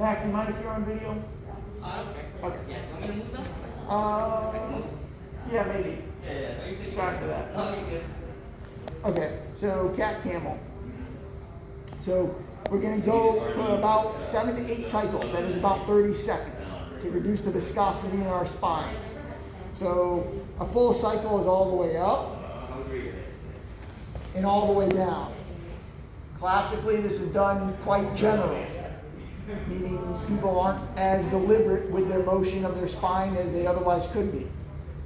Mac, do you mind if you're on video? Okay. Yeah, want me to move now? Uh, I can move. yeah, maybe. Yeah. No, you're good. Sorry for that. No, you're good. Okay, so cat camel. So we're going to go for about 7 to 8 cycles. That is about 30 seconds to reduce the viscosity in our spines. So a full cycle is all the way up and all the way down. Classically, this is done quite generally, meaning people aren't as deliberate with their motion of their spine as they otherwise could be.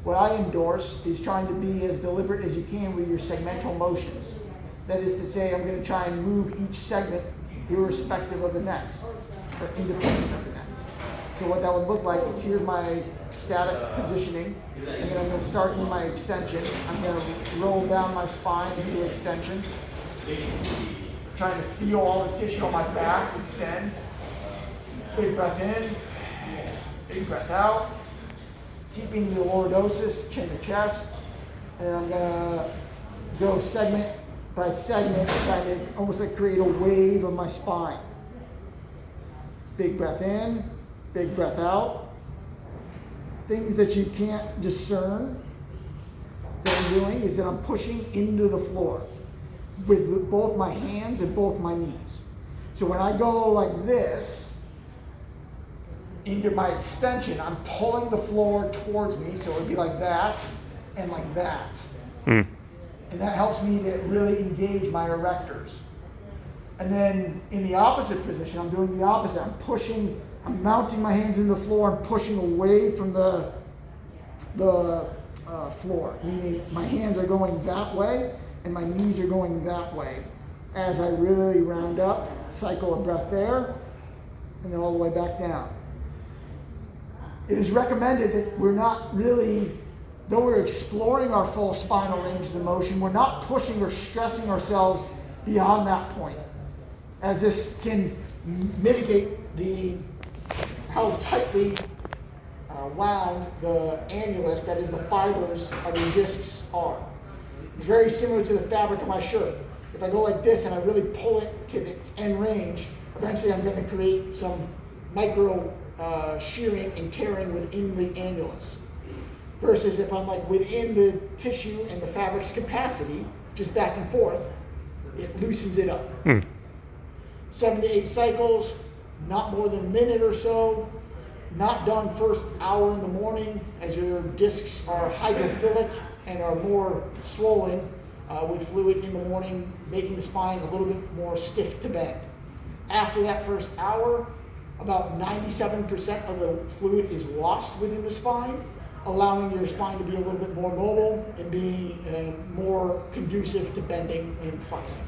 What I endorse is trying to be as deliberate as you can with your segmental motions. That is to say, I'm going to try and move each segment irrespective of the next, or independent of the next. So what that would look like is here's my static positioning, and then I'm going to start with my extension. I'm going to roll down my spine into extension, trying to feel all the tissue on my back extend. Big breath in, big breath out, keeping the lordosis, chin to chest, and I'm gonna go segment by segment, trying to almost like create a wave of my spine. Big breath in, big breath out. Things that you can't discern that I'm doing is that I'm pushing into the floor with both my hands and both my knees. So when I go like this, into my extension, I'm pulling the floor towards me, so it would be like that and like that. And that helps me to really engage my erectors. And then in the opposite position, I'm doing the opposite. I'm mounting my hands in the floor and pushing away from the floor, meaning my hands are going that way and my knees are going that way. As I really round up, cycle a breath there, and then all the way back down. It is recommended that we're not really, though we're exploring our full spinal ranges of motion, we're not pushing or stressing ourselves beyond that point, as this can mitigate how tightly wound the annulus, that is the fibers of your discs, are. It's very similar to the fabric of my shirt. If I go like this and I really pull it to its end range, eventually I'm going to create some micro shearing and tearing within the annulus. Versus if I'm like within the tissue and the fabric's capacity, just back and forth, it loosens it up. 7 to 8 cycles, not more than a minute or so. Not done first hour in the morning, as your discs are hydrophilic and are more swollen with fluid in the morning, making the spine a little bit more stiff to bend. After that first hour, about 97% of the fluid is lost within the spine, allowing your spine to be a little bit more mobile and be more conducive to bending and flexing.